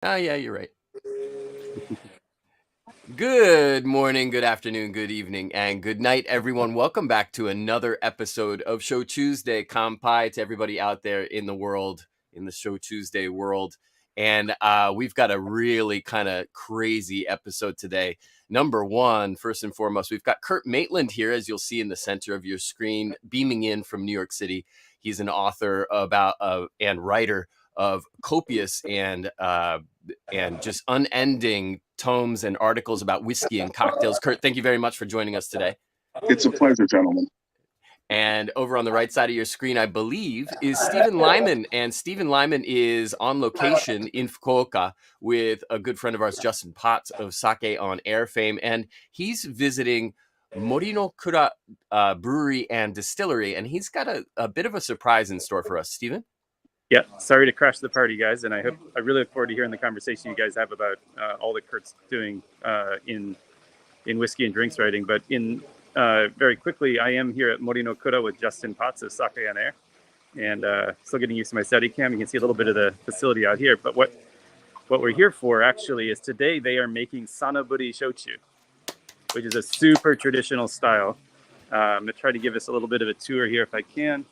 Oh, yeah, you're right. Good morning, good afternoon, good evening, and good night, everyone. Welcome back to another episode of Shochu'sday. Kampai to everybody out there in the world, in the Shochu'sday world. And we've got a really kind of crazy episode today. Number one, first and foremost, we've got Kurt Maitland here, as you'll see in the center of your screen, beaming in from New York City. He's an author about and writer of copious and just unending tomes and articles about whiskey and cocktails. Kurt, thank you very much for joining us today. It's a pleasure, gentlemen. And over on the right side of your screen, I believe, is Stephen Lyman. And Stephen Lyman is on location in Fukuoka with a good friend of ours, Justin Potts of Sake on Air fame. And he's visiting Morinokura Brewery and Distillery. And he's got a bit of a surprise in store for us. Stephen? Yeah, sorry to crash the party, guys, and I really look forward to hearing the conversation you guys have about all that Kurt's doing in whiskey and drinks writing. But very quickly, I am here at Morinokura with Justin Potts of Sake on Air, and still getting used to my Steadicam. You can see a little bit of the facility out here. But what we're here for actually is today they are making Sanaburi Shochu, which is a super traditional style. I'm gonna try to give us a little bit of a tour here if I can.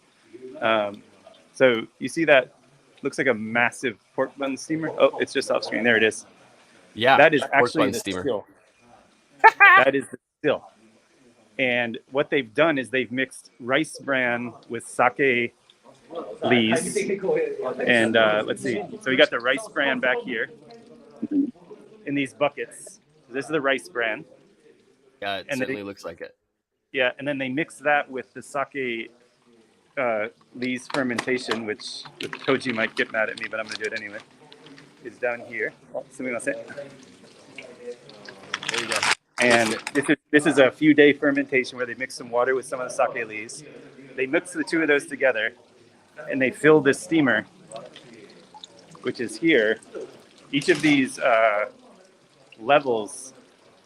So you see that looks like a massive pork bun steamer. Oh, it's just off screen. There it is. Yeah, that is actually the steamer. still. That is the still. And what they've done is they've mixed rice bran with sake lees. And let's see. So we got the rice bran back here in these buckets. This is the rice bran. Yeah, it certainly looks like it. Yeah, and then they mix that with the sake lees fermentation, which Koji might get mad at me, but I'm going to do it anyway. Is down here. Oh, there you go. And this is a few day fermentation where they mix some water with some of the sake lees. They mix the two of those together, and they fill this steamer, which is here. Each of these levels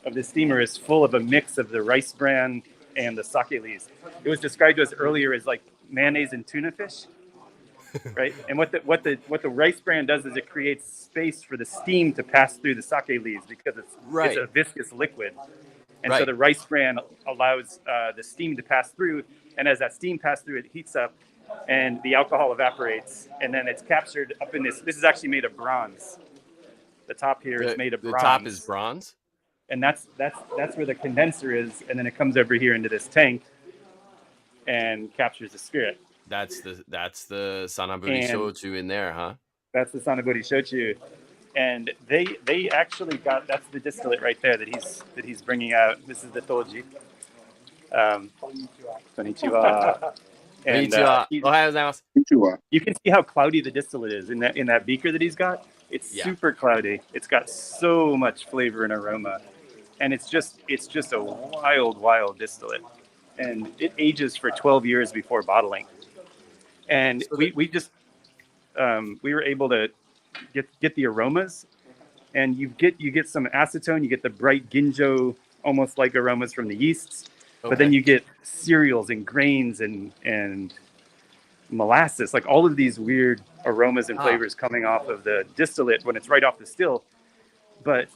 of the steamer is full of a mix of the rice bran and the sake lees. It was described to us earlier as like mayonnaise and tuna fish, right? And what the rice bran does is it creates space for the steam to pass through the sake lees because it's a viscous liquid, and so the rice bran allows the steam to pass through, and as that steam passes through, it heats up, and the alcohol evaporates, and then it's captured up in this. This is actually made of bronze. The top here is made of bronze. The top is bronze, and that's where the condenser is, and then it comes over here into this tank and captures the spirit. That's the Sanaburi Shochu in there, huh? That's the Sanaburi Shochu, and they actually got, that's the distillate right there that he's bringing out. This is the Toji. Konnichiwa. And you can see how cloudy the distillate is in that beaker that he's got. It's super cloudy. It's got so much flavor and aroma, and it's just a wild distillate. And it ages for 12 years before bottling. And we were able to get the aromas, and you get some acetone, you get the bright ginjo, almost like aromas from the yeasts, but then you get cereals and grains and molasses, like all of these weird aromas and flavors coming off of the distillate when it's right off the still. But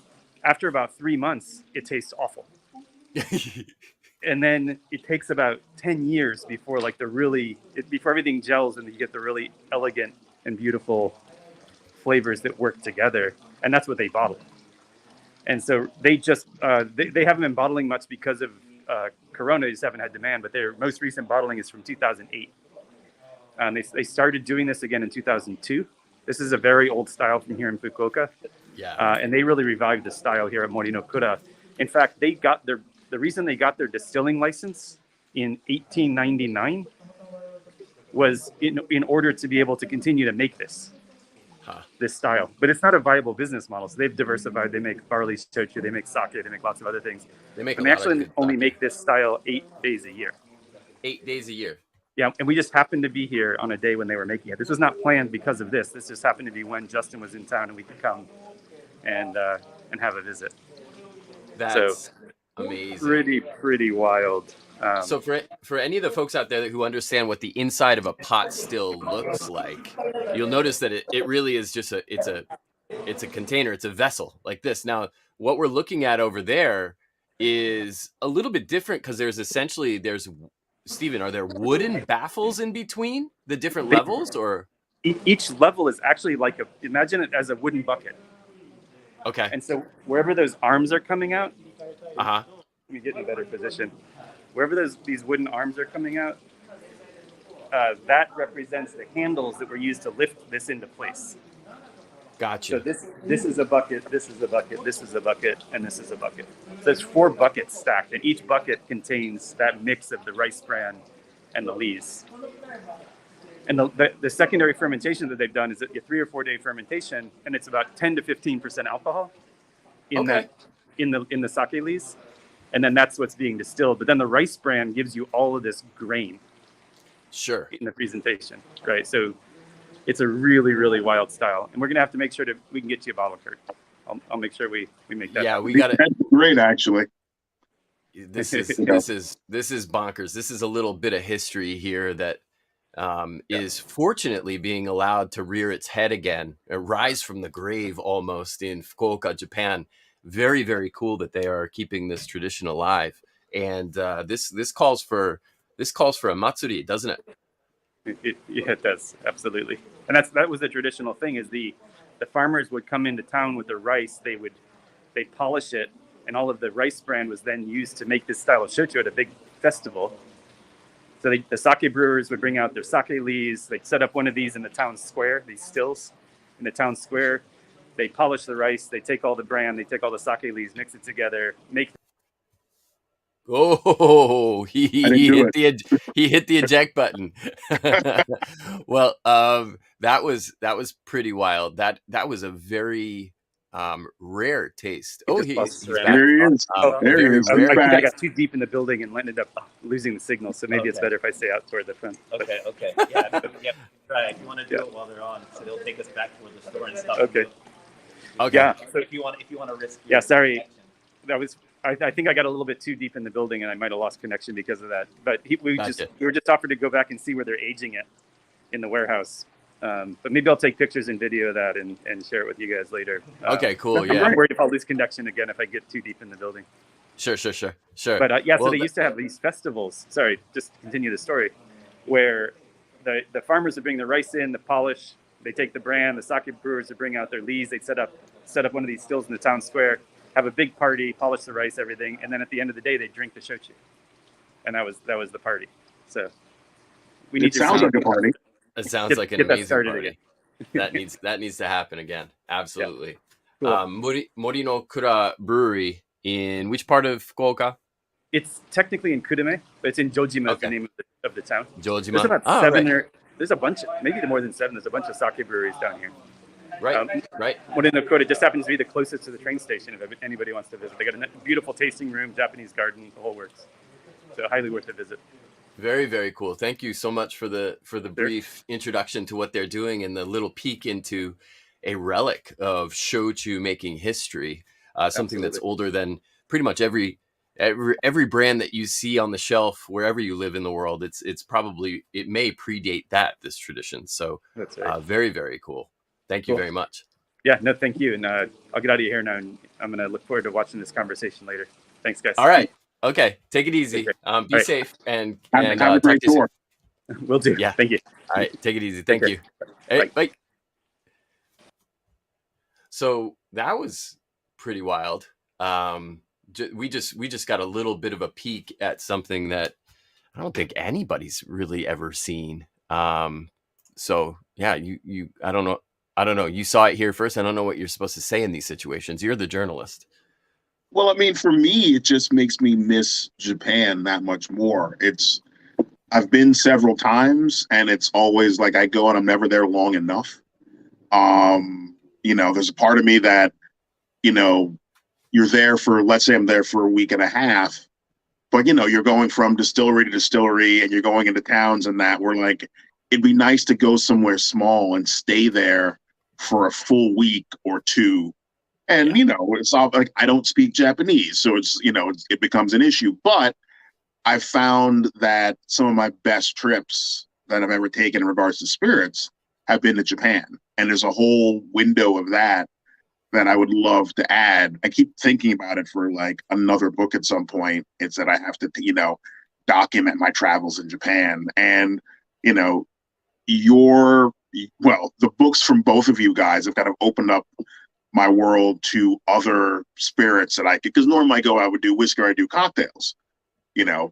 after about 3 months, it tastes awful. And then it takes about 10 years before before everything gels and you get the really elegant and beautiful flavors that work together. And that's what they bottle. And so they just, they haven't been bottling much because of Corona. They just haven't had demand, but their most recent bottling is from 2008. They started doing this again in 2002. This is a very old style from here in Fukuoka. Yeah. And they really revived the style here at Morinokura. In fact, the reason they got their distilling license in 1899 was in order to be able to continue to make this style. But it's not a viable business model. So they've diversified. They make barley shochu, they make sake, they make lots of other things. They actually only make this style 8 days a year. 8 days a year. Yeah, and we just happened to be here on a day when they were making it. This was not planned because of this. This just happened to be when Justin was in town and we could come and have a visit. That's amazing. Pretty wild. So for any of the folks out there who understand what the inside of a pot still looks like, you'll notice that it really is just it's a It's a container. It's a vessel like this. Now, what we're looking at over there is a little bit different because there's Stephen, are there wooden baffles in between the different levels, or each level is actually like imagine it as a wooden bucket. Okay. And so wherever those arms are coming out, let me get in a better position. Wherever these wooden arms are coming out, that represents the handles that were used to lift this into place. Gotcha. So this is a bucket, this is a bucket, this is a bucket, and this is a bucket. So there's 4 buckets stacked, and each bucket contains that mix of the rice bran and the lees. And the secondary fermentation that they've done is a 3 or 4 day fermentation, and it's about 10 to 15% alcohol in the sake lees, and then that's what's being distilled. But then the rice bran gives you all of this grain. Sure. In the presentation, right? So it's a really, really wild style, and we're gonna have to make sure that we can get you a bottle, Kurt. I'll make sure we make that. Yeah, we got it. That's great, actually. This is bonkers. This is a little bit of history here that is fortunately being allowed to rear its head again, rise from the grave almost in Fukuoka, Japan. Very, very cool that they are keeping this tradition alive. And this calls for a matsuri, doesn't it? It does, absolutely. And that was the traditional thing, is the farmers would come into town with their rice, they polish it, and all of the rice bran was then used to make this style of shochu at a big festival. So the sake brewers would bring out their sake lees, they'd set up one of these in the town square, these stills in the town square, they polish the rice, they take all the bran, they take all the sake lees, mix it together, make. Oh, he hit the eject button. Well, that was pretty wild. That was a very rare taste. There he is. There he is. I think I got too deep in the building and ended up losing the signal. So maybe it's better if I stay out toward the front. Okay. Yeah, try. If you want to do it while they're on, so they'll take us back toward the store and stuff. Okay. Yeah. So if you want to risk. Yeah. Sorry. That was. I think I got a little bit too deep in the building and I might have lost connection because of that. But we were just offered to go back and see where they're aging it in the warehouse. But maybe I'll take pictures and video of that and share it with you guys later. Okay, cool. I'm worried if I'll lose connection again if I get too deep in the building. Sure. But so they used to have these festivals. Sorry, just to continue the story, where the farmers would bring the rice in, the polish. They take the bran. The sake brewers would bring out their lees. They'd set up one of these stills in the town square, have a big party, polish the rice, everything, and then at the end of the day, they drink the shochu, and that was the party. So we need. It sounds like a party. It sounds like an amazing party. That needs to happen again. Absolutely. Yeah. Cool. Mori no Kura Brewery in which part of Fukuoka? It's technically in Kureme, but it's in Jojima, the name of the town. Jojima. There's about 7 there's a bunch, maybe more than 7. There's a bunch of sake breweries down here. Right. Mori no Kura just happens to be the closest to the train station if anybody wants to visit. They got a beautiful tasting room, Japanese garden, the whole works. So highly worth a visit. Very, very cool. Thank you so much for the brief introduction to what they're doing and the little peek into a relic of shochu making history. Something that's older than pretty much every brand that you see on the shelf wherever you live in the world. It may predate this tradition. So that's right. Very, very cool. Thank you very much. Yeah, no, thank you. And I'll get out of here now, and I'm going to look forward to watching this conversation later. Thanks, guys. All right. Okay. Take it easy. Be safe and have a great tour. Will do. Yeah. Thank you. All right. Take it easy. Thank you. Hey, bye. So that was pretty wild. We just got a little bit of a peek at something that I don't think anybody's really ever seen. So yeah, you I don't know. You saw it here first. I don't know what you're supposed to say in these situations. You're the journalist. Well, I mean, for me, it just makes me miss Japan that much more. I've been several times, and it's always like I go and I'm never there long enough. There's a part of me that, you're there for, let's say I'm there for a week and a half, but you're going from distillery to distillery and you're going into towns and that we're like, it'd be nice to go somewhere small and stay there for a full week or two. And, it's all like, I don't speak Japanese, so it becomes an issue. But I've found that some of my best trips that I've ever taken in regards to spirits have been to Japan. And there's a whole window of that that I would love to add. I keep thinking about it for like another book at some point. It's that I have to, document my travels in Japan. And, the books from both of you guys have kind of opened up my world to other spirits that I could, because normally I would do whiskey or I do cocktails,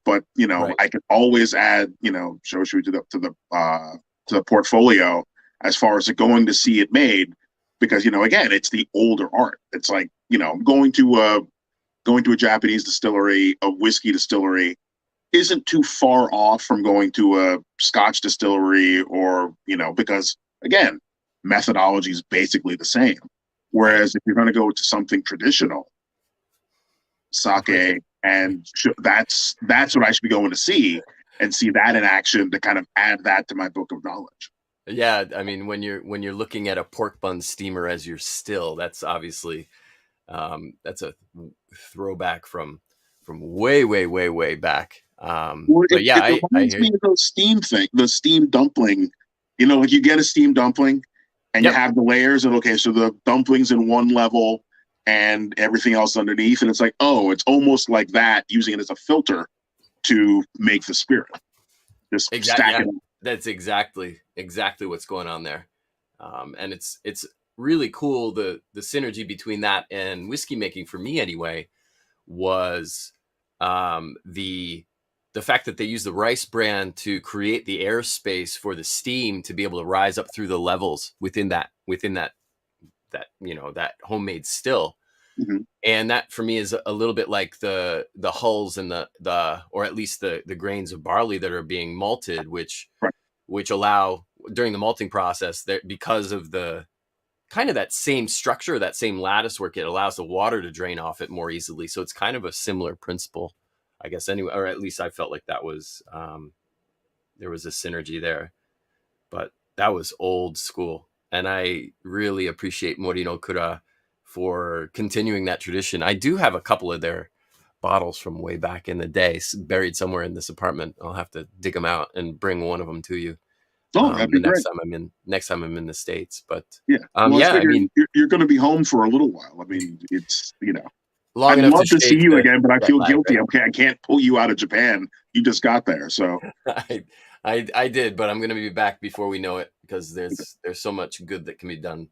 but, Right. I could always add, Shoshu to the portfolio as far as going to see it made, because, again, it's the older art. It's like, going to a Japanese distillery, a whiskey distillery isn't too far off from going to a Scotch distillery, or, because again, methodology is basically the same. Whereas if you're going to go to something traditional, sake, and that's what I should be going to see, and see that in action to kind of add that to my book of knowledge. Yeah, I mean, when you're looking at a pork bun steamer as your still, that's obviously that's a throwback from way back. But yeah, it reminds me of those the steam dumpling. Like you get a steam dumpling and you have the layers, and okay, so the dumplings in one level and everything else underneath, and it's like, oh, it's almost like that, using it as a filter to make the spirit. Just stack it. That's exactly what's going on there. And it's really cool. The synergy between that and whiskey making, for me anyway, was the fact that they use the rice bran to create the airspace for the steam to be able to rise up through the levels within that that homemade still. Mm-hmm. And that for me is a little bit like the hulls and the or at least the grains of barley that are being malted, which allow during the malting process, that because of the kind of that same structure, that same lattice work, it allows the water to drain off it more easily. So it's kind of a similar principle, I guess, anyway, or at least I felt like that was there was a synergy there. But that was old school, and I really appreciate Morino Kura for continuing that tradition. I do have a couple of their bottles from way back in the day buried somewhere in this apartment. I'll have to dig them out and bring one of them to you. That'd be next great. Next time I'm in the States. But I mean, you're going to be home for a little while. I mean, it's long I'd enough love to see you again, but I feel guilty. Right? Okay, I can't pull you out of Japan. You just got there, so I did, but I'm going to be back before we know it, because there's so much good that can be done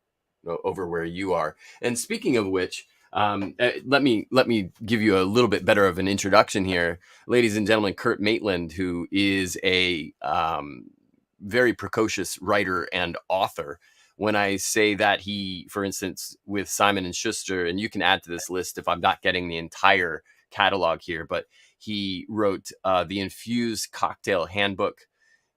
over where you are. And speaking of which, let me give you a little bit better of an introduction here, ladies and gentlemen. Kurt Maitland, who is a very precocious writer and author. When I say that, he, for instance, with Simon & Schuster, and you can add to this list if I'm not getting the entire catalog here, but he wrote the Infused Cocktail Handbook,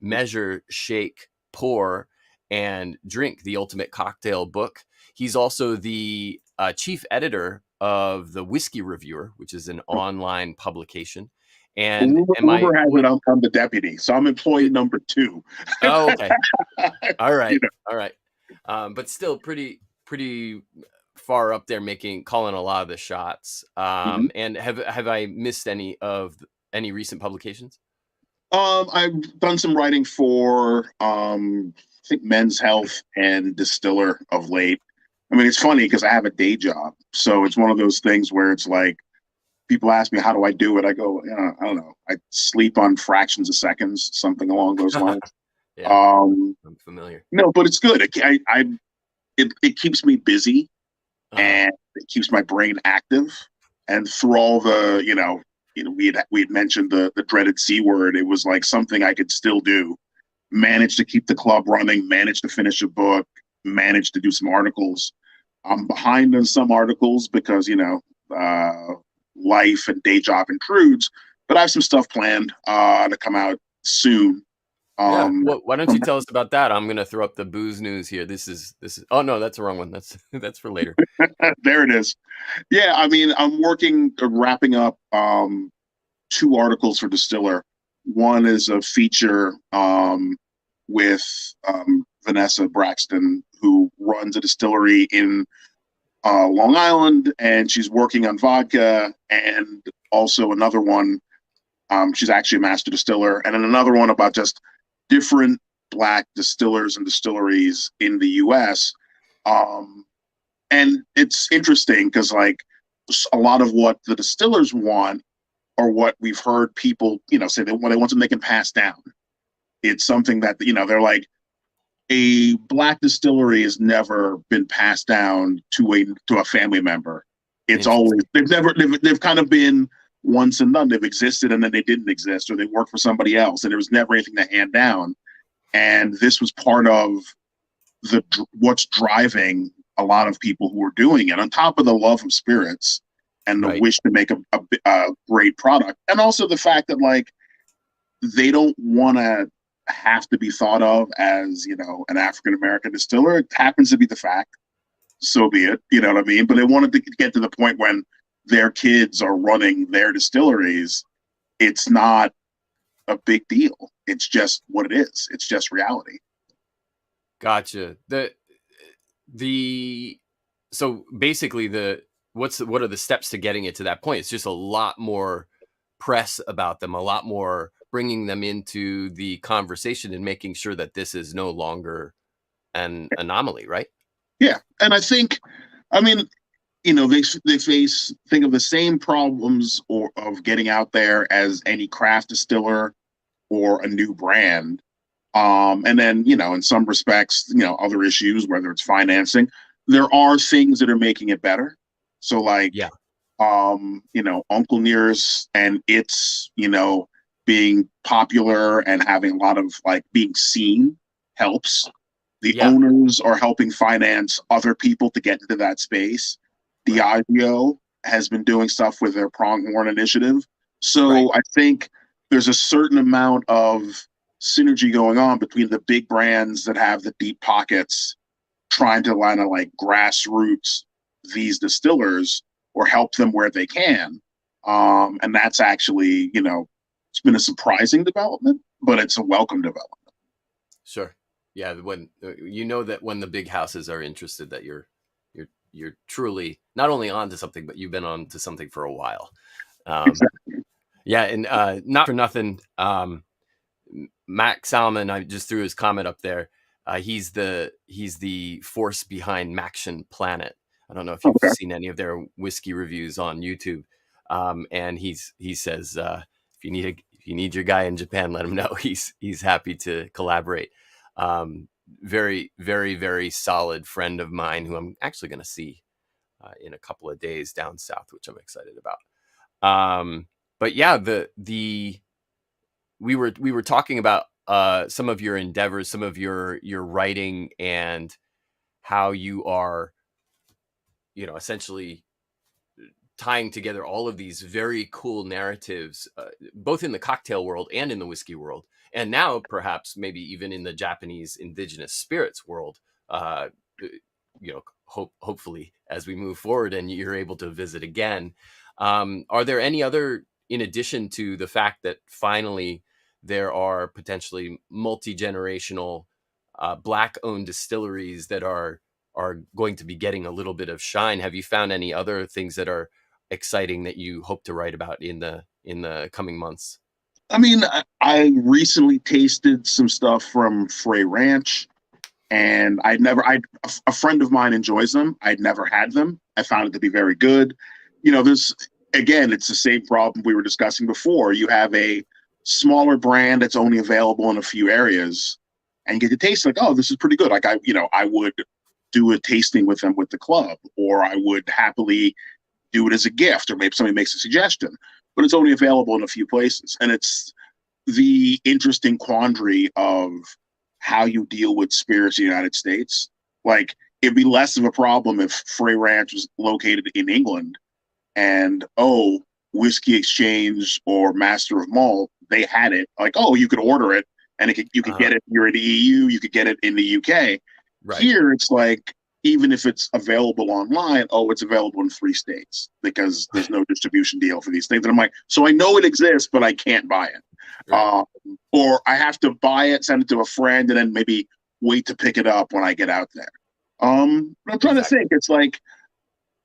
Measure, Shake, Pour, and Drink, the Ultimate Cocktail Book. He's also the chief editor of the Whiskey Reviewer, which is an online publication. And Uber has it. I'm the deputy, so I'm employee number 2. Oh, okay. All right. All right. But still pretty far up there, calling a lot of the shots. And have I missed any recent publications? I've done some writing for I think Men's Health and Distiller of late. I mean, it's funny because I have a day job, so it's one of those things where it's like, people ask me, how do I do it? I go, I don't know. I sleep on fractions of seconds, something along those lines. I'm familiar. No, but it's good. It keeps me busy, and it keeps my brain active. And through all the, we had mentioned the dreaded C word. It was like something I could still do. Manage to keep the club running, manage to finish a book, manage to do some articles. I'm behind on some articles because, life and day job intrudes, but I have some stuff planned to come out soon. Why don't you tell us about that? I'm going to throw up the booze news here. This is. Oh no, that's the wrong one. That's for later. There it is. Yeah, I mean, I'm wrapping up 2 articles for Distiller. One is a feature with Vanessa Braxton, who runs a distillery in Long Island, and she's working on vodka, and also another one, she's actually a master distiller, and then another one about just different Black distillers and distilleries in the U.S. And and it's interesting because like a lot of what the distillers want, or what we've heard people, say they want something they can pass down. It's something that, they're like, a black distillery has never been passed down to a family member. It's always, they've kind of been once and done. They've existed and then they didn't exist, or they work for somebody else, and there was never anything to hand down. And this was part of what's driving a lot of people who are doing it, on top of the love of spirits and the wish to make a great product. And also the fact that like, they don't want to have to be thought of as, an African-American distiller. It happens to be the fact, so be it, you know what I mean? But they wanted to get to the point when their kids are running their distilleries, it's not a big deal. It's just what it is. It's just reality. Gotcha. So basically what are the steps to getting it to that point? It's just a lot more press about them, a lot more bringing them into the conversation and making sure that this is no longer an anomaly, right? Yeah. And I think, they think of the same problems of getting out there as any craft distiller or a new brand. And then, in some respects, other issues, whether it's financing, there are things that are making it better. So like, Uncle Nearest and it's, being popular and having a lot of like being seen helps. The owners are helping finance other people to get into that space. The IBO has been doing stuff with their Pronghorn initiative. So I think there's a certain amount of synergy going on between the big brands that have the deep pockets trying to line of like grassroots these distillers or help them where they can. And that's actually, it's been a surprising development, but it's a welcome development. Sure. Yeah. When that when the big houses are interested, that you're truly not only onto something, but you've been on to something for a while. Exactly. Yeah. And not for nothing, Mac Salmon, I just threw his comment up there. He's the force behind Maction Planet. I don't know if you've seen any of their whiskey reviews on YouTube. And he says, if you need your guy in Japan, let him know. He's happy to collaborate. Very, very, very solid friend of mine who I'm actually going to see in a couple of days down south, which I'm excited about. But yeah, we were talking about some of your endeavors, some of your writing, and how you are, essentially tying together all of these very cool narratives, both in the cocktail world and in the whiskey world, and now perhaps maybe even in the Japanese indigenous spirits world. Hopefully as we move forward and you're able to visit again. Are there any other, in addition to the fact that finally there are potentially multi-generational Black-owned distilleries that are going to be getting a little bit of shine, have you found any other things that are exciting that you hope to write about in the coming months? I recently tasted some stuff from Frey Ranch, and a friend of mine enjoys them. I'd never had them. I found it to be very good. It's the same problem we were discussing before. You have a smaller brand that's only available in a few areas, and you get to taste like, oh, this is pretty good. Like I would do a tasting with them with the club, or I would happily do it as a gift, or maybe somebody makes a suggestion, but it's only available in a few places. And it's the interesting quandary of how you deal with spirits in the United States. Like, it'd be less of a problem if Frey Ranch was located in England and, Whiskey Exchange or Master of Malt, they had it. Like, you could order it and you could get it. You're in the EU, you could get it in the UK. Right. Here, it's like, even if it's available online, it's available in 3 states because there's no distribution deal for these things. And I'm like, so I know it exists, but I can't buy it. Right. Or I have to buy it, send it to a friend, and then maybe wait to pick it up when I get out there. I'm trying to think. It's like,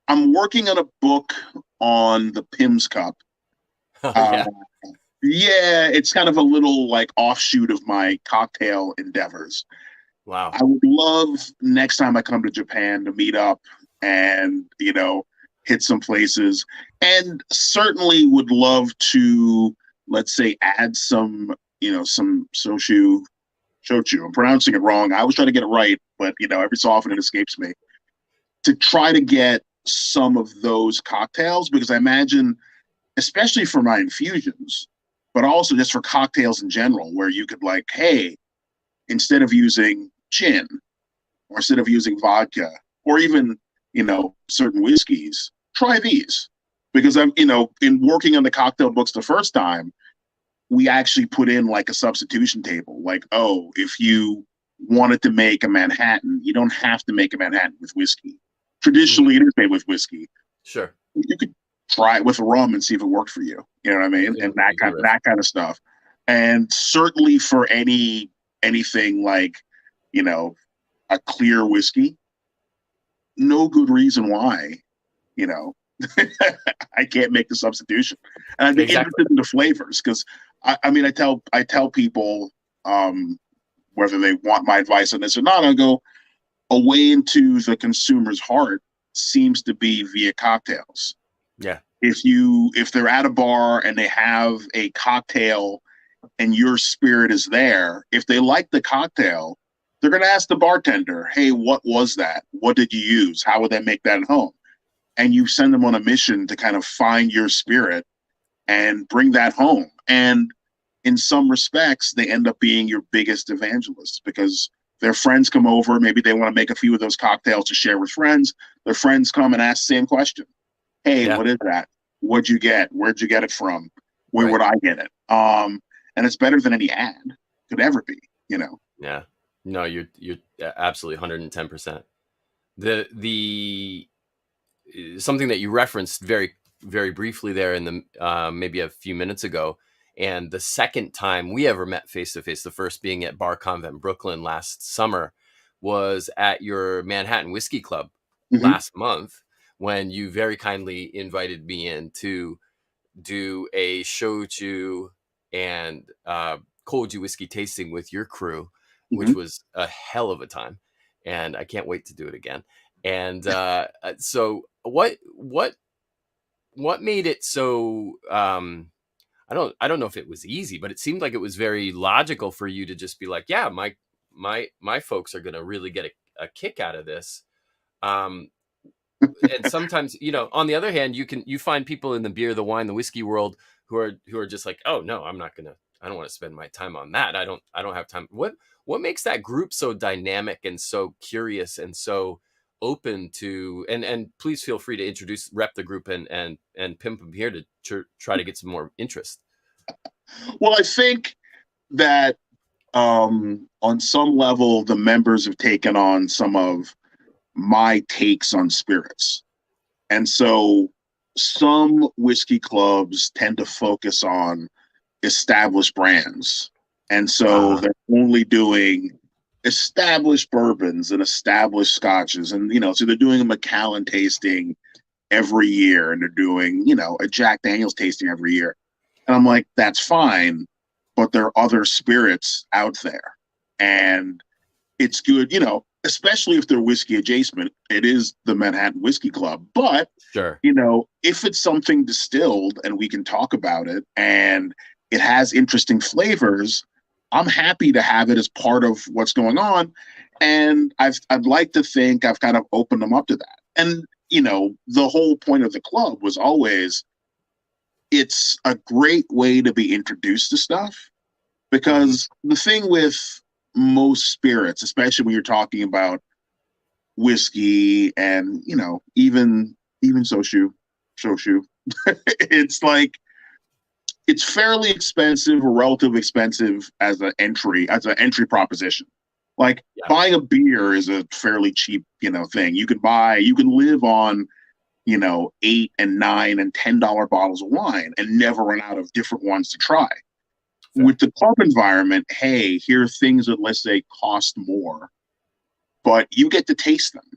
I'm working on a book on the Pimm's Cup. It's kind of a little like offshoot of my cocktail endeavors. Wow. I would love next time I come to Japan to meet up and, you know, hit some places, and certainly would love to, let's say, add some, you know, some shochu. I'm pronouncing it wrong. I always try to get it right, but, you know, every so often it escapes me. To try to get some of those cocktails, because I imagine, especially for my infusions, but also just for cocktails in general, where you could like, hey, instead of using gin, or instead of using vodka, or even, you know, certain whiskeys, try these. Because I'm, you know, in working on the cocktail books the first time, we actually put in like a substitution table. Like, oh, if you wanted to make a Manhattan, you don't have to make a Manhattan with whiskey. Traditionally, it is made with whiskey. Sure. You could try it with rum and see if it worked for you. You know what I mean? And that kind of stuff. And certainly for anything like, you know, a clear whiskey, no good reason why, you know, I can't make the substitution. And I'd be interested in the flavors, because I mean, I tell people, whether they want my advice on this or not, I go, a way into the consumer's heart seems to be via cocktails. Yeah. If they're at a bar and they have a cocktail and your spirit is there, if they like the cocktail, they're going to ask the bartender, hey, what was that? What did you use? How would they make that at home? And you send them on a mission to kind of find your spirit and bring that home. And in some respects, they end up being your biggest evangelists, because their friends come over. Maybe they want to make a few of those cocktails to share with friends. Their friends come and ask the same question. Hey, what is that? What'd you get? Where'd you get it from? Where would I get it? And it's better than any ad could ever be, you know? Yeah. No, you're absolutely 110%. The something that you referenced very, very briefly there in the maybe a few minutes ago, and the second time we ever met face to face, the first being at Bar Convent Brooklyn last summer, was at your Manhattan Whiskey Club last month, when you very kindly invited me in to do a shochu and Koji whiskey tasting with your crew, which was a hell of a time, and I can't wait to do it again. And so what made it so I don't know if it was easy, but it seemed like it was very logical for you to just be like, yeah, my folks are going to really get a kick out of this. And sometimes, you know, on the other hand, you find people in the beer, the wine, the whiskey world who are just like, oh no, I don't want to spend my time on that. I don't have time. What makes that group so dynamic and so curious and so open to, and please feel free to rep the group and pimp them here to try to get some more interest. Well, I think that on some level, the members have taken on some of my takes on spirits. And so some whiskey clubs tend to focus on established brands. And so they're only doing established bourbons and established scotches. And, you know, so they're doing a Macallan tasting every year, and they're doing, you know, a Jack Daniel's tasting every year. And I'm like, that's fine, but there are other spirits out there. And it's good, you know, especially if they're whiskey adjacent. It is the Manhattan Whiskey Club. But, you know, if it's something distilled and we can talk about it and it has interesting flavors, I'm happy to have it as part of what's going on. And I'd like to think I've kind of opened them up to that. And, you know, the whole point of the club was always, it's a great way to be introduced to stuff, because the thing with most spirits, especially when you're talking about whiskey and, you know, even shochu, it's like, it's fairly expensive or relatively expensive as an entry proposition. Like buying a beer is a fairly cheap, you know, thing. You can live on, you know, $8 and $9 and $10 bottles of wine and never run out of different ones to try. With the club environment, hey, here are things that, let's say, cost more, but you get to taste them.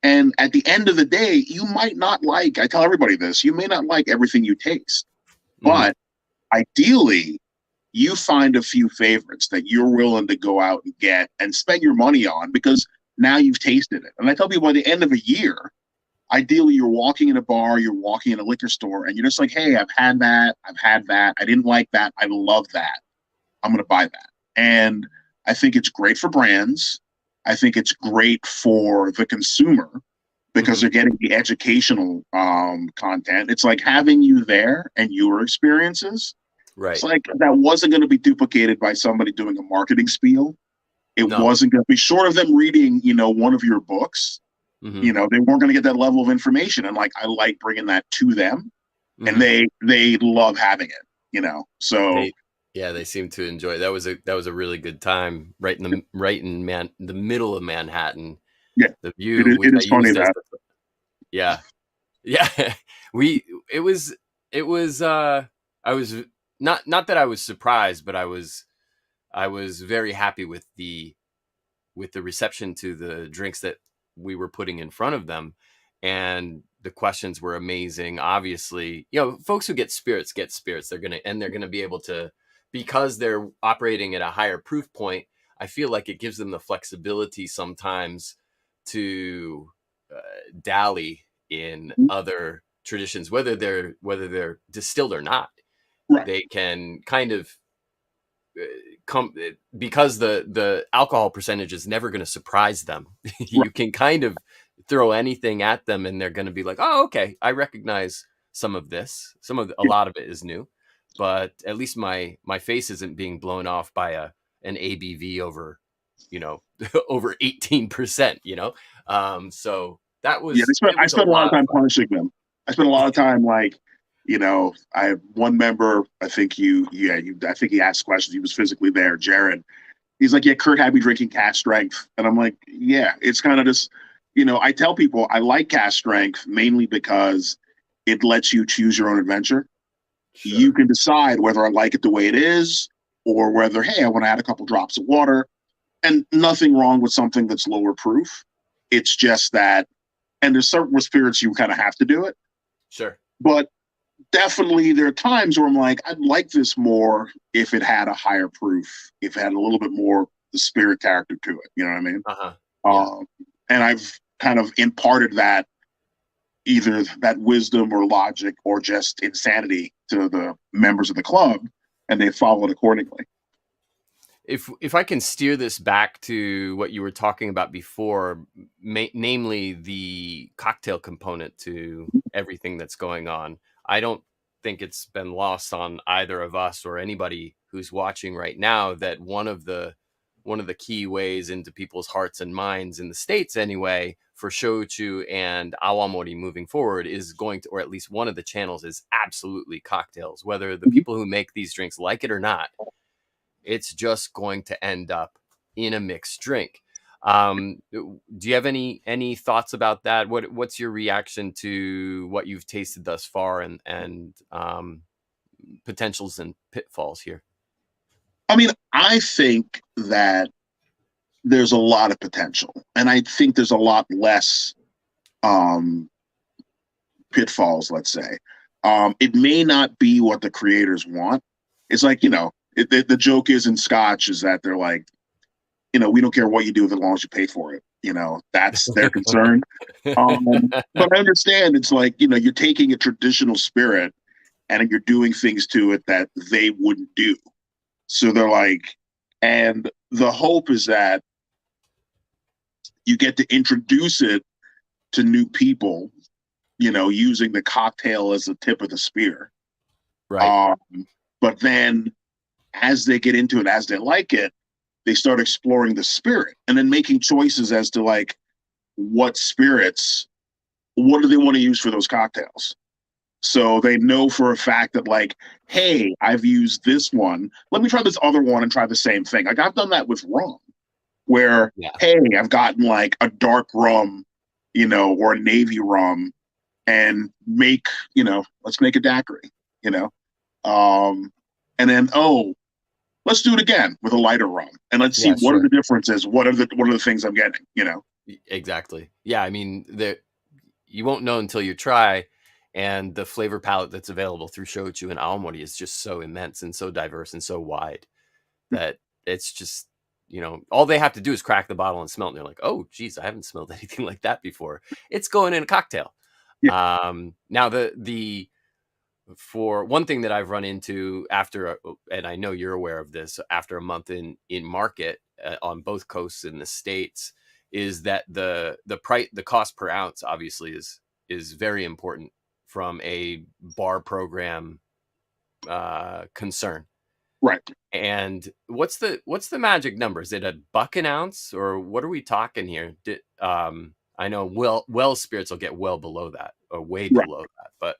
And at the end of the day, you might not like, I tell everybody this, you may not like everything you taste, but ideally, you find a few favorites that you're willing to go out and get and spend your money on, because now you've tasted it. And I tell people, by the end of a year, ideally you're walking in a bar, you're walking in a liquor store, and you're just like, hey, I've had that, I didn't like that, I love that, I'm going to buy that. And I think it's great for brands. I think it's great for the consumer because they're getting the educational content. It's like having you there and your experiences. Right. It's like that wasn't going to be duplicated by somebody doing a marketing spiel. It wasn't going to be, short of them reading, one of your books. They weren't going to get that level of information. And like, I like bringing that to them, and they love having it, so. They seem to enjoy it. That was a really good time, right in the middle of Manhattan. Yeah, the view. It is funny that. Yeah. It was. I was not that I was surprised, but I was very happy with the reception to the drinks that we were putting in front of them, and the questions were amazing. Obviously, folks who get spirits. They're gonna be able to, because they're operating at a higher proof point. I feel like it gives them the flexibility sometimes to dally in other traditions, whether they're distilled or not. Right. They can kind of come, because the alcohol percentage is never going to surprise them. You can kind of throw anything at them and they're going to be like, oh, okay, I recognize some of this. A lot of it is new, but at least my face isn't being blown off by an ABV over over 18%. So that was, I spent a lot of time punishing them. I spent a lot of time like, I have one member, I think I think he asked questions. He was physically there, Jared. He's like, yeah, Kurt had me drinking cask strength. And I'm like, yeah, it's kind of just, I tell people I like cask strength mainly because it lets you choose your own adventure. Sure. You can decide whether I like it the way it is or whether, hey, I want to add a couple drops of water. And nothing wrong with something that's lower proof. It's just that, and there's certain spirits you kind of have to do it. Sure. But definitely there are times where I'm like, I'd like this more if it had a higher proof, if it had a little bit more the spirit character to it. You know what I mean? And I've kind of imparted that, either that wisdom or logic or just insanity, to the members of the club, and they followed accordingly. If I can steer this back to what you were talking about before, namely the cocktail component to everything that's going on, I don't think it's been lost on either of us or anybody who's watching right now that one of the key ways into people's hearts and minds in the States anyway for shochu and awamori moving forward is going to, or at least one of the channels, is absolutely cocktails. Whether the people who make these drinks like it or not, it's just going to end up in a mixed drink. Do you have any thoughts about that? What's your reaction to what you've tasted thus far and potentials and pitfalls here? I mean, I think that there's a lot of potential, and I think there's a lot less pitfalls, let's say. It may not be what the creators want. It's like, the joke is in Scotch is that they're like, we don't care what you do as long as you pay for it. That's their concern. But I understand it's like, you're taking a traditional spirit and you're doing things to it that they wouldn't do. So they're like, and the hope is that you get to introduce it to new people, using the cocktail as the tip of the spear. Right. But then as they get into it, as they like it, they start exploring the spirit and then making choices as to like what do they want to use for those cocktails. So they know for a fact that like, hey, I've used this one. Let me try this other one and try the same thing. Like I've done that with rum where, hey, I've gotten like a dark rum, or a navy rum and let's make a daiquiri, and then, let's do it again with a lighter rum and let's see what are the differences. What are the things I'm getting, Exactly. Yeah. I mean, you won't know until you try. And the flavor palette that's available through shochu and awamori is just so immense and so diverse and so wide that it's just, all they have to do is crack the bottle and smell it. And they're like, oh, geez, I haven't smelled anything like that before. It's going in a cocktail. Now for one thing that I've run into after, and I know you're aware of this, after a month in market on both coasts in the States, is that the cost per ounce obviously is very important from a bar program concern. Right. And what's the magic number? Is it $1 an ounce, or what are we talking here? I know well spirits will get well below that, or way below that, but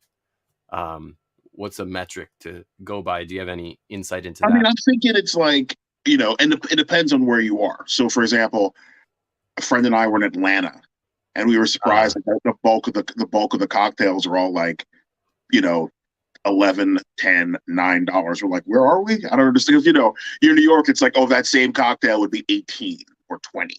what's a metric to go by? Do you have any insight into that? I mean, I'm thinking it's like, and it depends on where you are. So, for example, a friend and I were in Atlanta, and we were surprised that the bulk of the cocktails are all like, $11, $10, $9. We're like, where are we? I don't understand. Because, you're in New York, it's like, oh, that same cocktail would be 18 or 20.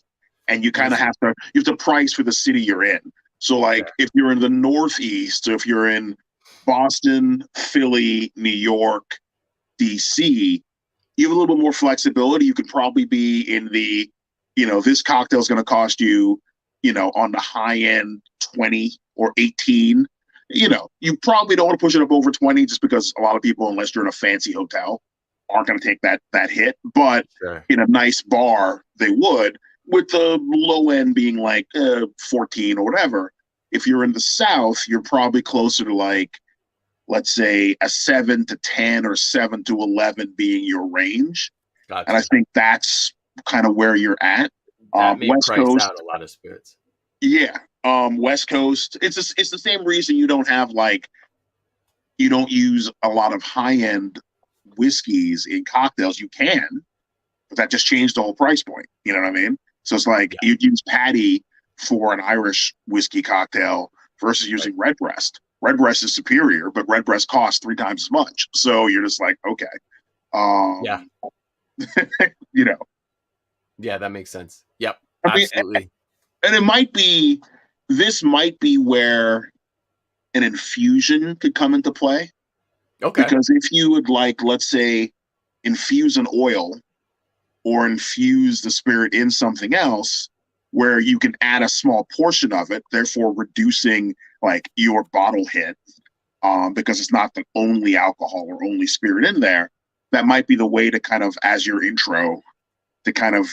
And you kind of have to price for the city you're in. So, like, if you're in the Northeast, if you're in Boston, Philly, New York, DC, you have a little bit more flexibility. You could probably be in the, this cocktail is going to cost you, on the high end 20 or 18. You probably don't want to push it up over 20 just because a lot of people, unless you're in a fancy hotel, aren't going to take that hit. But in a nice bar, they would, with the low end being like 14 or whatever. If you're in the South, you're probably closer to like, let's say a 7 to 10 or 7 to 11 being your range. Gotcha. And I think that's kind of where you're at. That may West price Coast, out a lot of spirits. Yeah. West Coast, it's the same reason you don't use a lot of high-end whiskeys in cocktails. You can, but that just changed the whole price point. You know what I mean? So it's like you'd use Paddy for an Irish whiskey cocktail versus using Redbreast. Redbreast is superior, but Redbreast costs 3 times as much. So you're just like, okay. Yeah, that makes sense. Yep, absolutely. And this might be where an infusion could come into play. Okay. Because if you would let's say, infuse an oil or infuse the spirit in something else where you can add a small portion of it, therefore reducing your bottle hit, because it's not the only alcohol or only spirit in there, that might be the way to kind of, as your intro, to kind of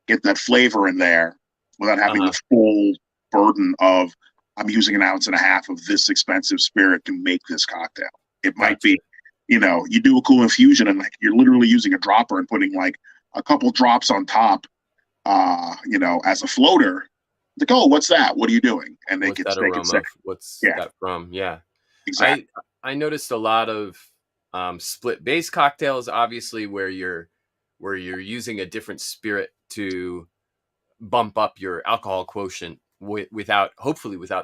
get that flavor in there without having the full burden of, I'm using 1.5 ounces of this expensive spirit to make this cocktail. It might be, you do a cool infusion and you're literally using a dropper and putting a couple drops on top, as a floater. Like, oh, what's that? What are you doing? And they can say, what's that from? Yeah, exactly. I noticed a lot of split base cocktails, obviously, where you're using a different spirit to bump up your alcohol quotient without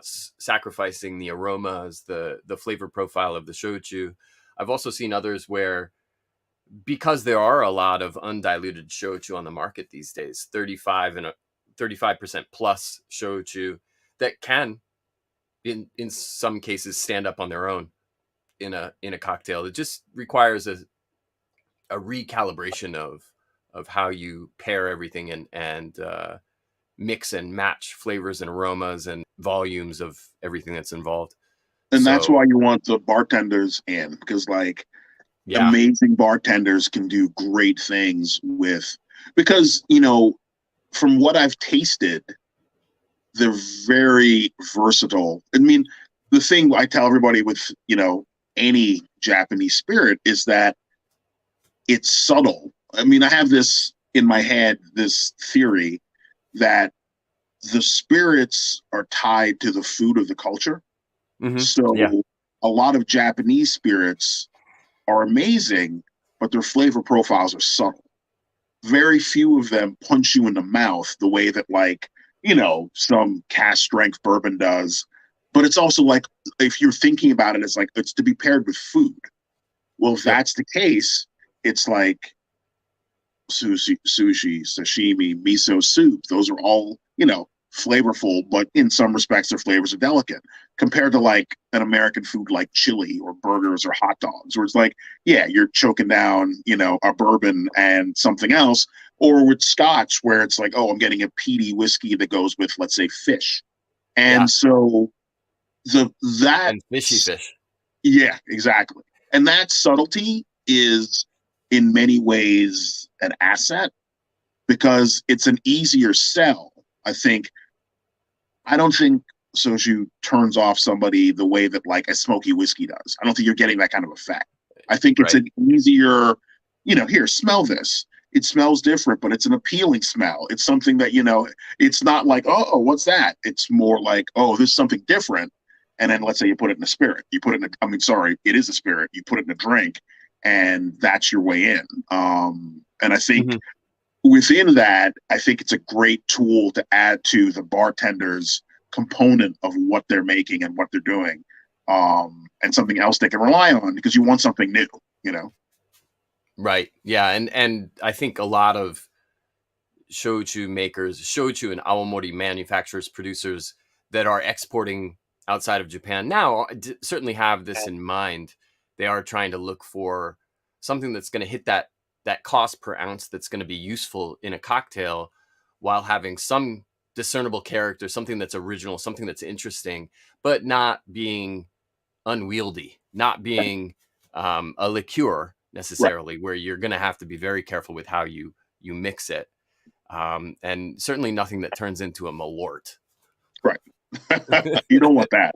sacrificing the aromas, the flavor profile of the shochu. I've also seen others where, because there are a lot of undiluted shochu on the market these days, 35% plus shochu that can, in some cases, stand up on their own in a cocktail. It just requires a recalibration of how you pair everything and mix and match flavors and aromas and volumes of everything that's involved. And that's why you want the bartenders in, because amazing bartenders can do great things because from what I've tasted, they're very versatile. I mean, the thing I tell everybody with any Japanese spirit is that it's subtle. I mean, I have this in my head, this theory that the spirits are tied to the food of the culture. Mm-hmm. So a lot of Japanese spirits are amazing, but their flavor profiles are subtle. Very few of them punch you in the mouth the way that some cask strength bourbon does. But it's also if you're thinking about it, it's to be paired with food. Well, if that's the case, it's like sushi, sashimi, miso soup. Those are all, flavorful, but in some respects their flavors are delicate compared to an American food like chili or burgers or hot dogs, where it's you're choking down, a bourbon and something else, or with scotch where it's I'm getting a peaty whiskey that goes with, let's say, fish. And so that and fishy fish. Yeah, exactly. And that subtlety is in many ways an asset because it's an easier sell. I don't think soju turns off somebody the way that like a smoky whiskey does. I don't think you're getting that kind of effect. I think it's an easier, here, smell this. It smells different, but it's an appealing smell. It's something that, it's not like, oh, what's that? It's more like, oh, this is something different. And then let's say you put it in a spirit. It is a spirit. You put it in a drink, and that's your way in. And I think within that, I think it's a great tool to add to the bartender's component of what they're making and what they're doing, and something else they can rely on because you want something new, Right. Yeah. And I think a lot of shochu makers, shochu and awamori manufacturers, producers that are exporting outside of Japan now certainly have this in mind. They are trying to look for something that's going to hit that cost per ounce that's going to be useful in a cocktail while having some discernible character, something that's original, something that's interesting, but not being unwieldy, not being a liqueur necessarily, where you're going to have to be very careful with how you mix it. And certainly nothing that turns into a malort. Right. You don't want that.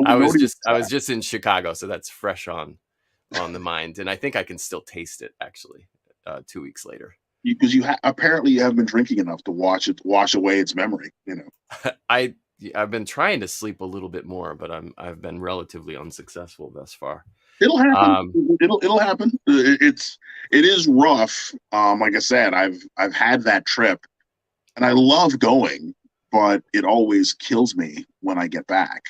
I was just in Chicago, so that's fresh on the mind, and I think I can still taste it actually 2 weeks later. Because apparently you have been drinking enough to wash away its memory. I've been trying to sleep a little bit more, but I've been relatively unsuccessful thus far. It'll happen. It'll happen. It is rough. Like I said, I've had that trip, and I love going, but it always kills me when I get back.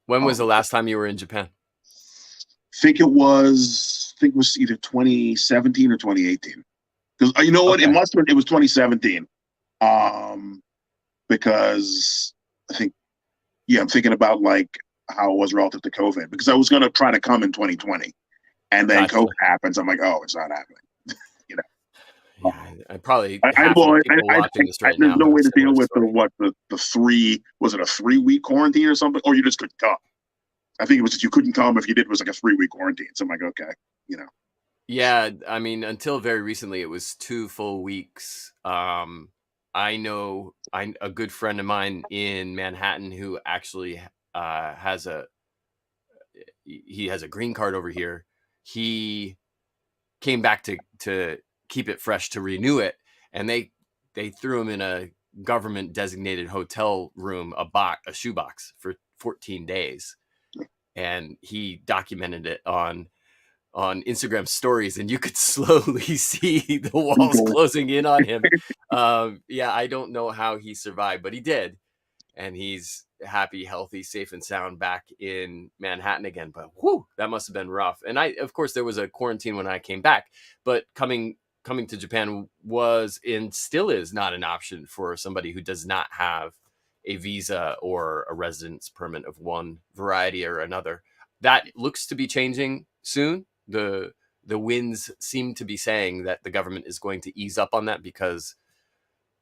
When was the last time you were in Japan? I think it was either 2017 or 2018. Because you know what, it was 2017. Because I think, I'm thinking about like how it was relative to COVID. Because I was going to try to come in 2020, and then COVID happens. I'm like, oh, it's not happening. Yeah, I probably. There's no way to deal with the 3-week quarantine or something, or you just couldn't come. I think it was that you couldn't come. If you did, it was like a 3-week quarantine. So I'm like, okay, Yeah, I mean, until very recently, it was 2 full weeks. I know a good friend of mine in Manhattan who actually has a green card over here. He came back to keep it fresh, to renew it, and they threw him in a government designated hotel room, a shoebox for 14 days, and he documented it on Instagram stories, and you could slowly see the walls closing in on him. I don't know how he survived, but he did, and he's happy, healthy, safe and sound back in Manhattan again. But that must have been rough. And of course there was a quarantine when I came back, but coming to Japan was and still is not an option for somebody who does not have a visa or a residence permit of one variety or another. That looks to be changing soon. The winds seem to be saying that the government is going to ease up on that because,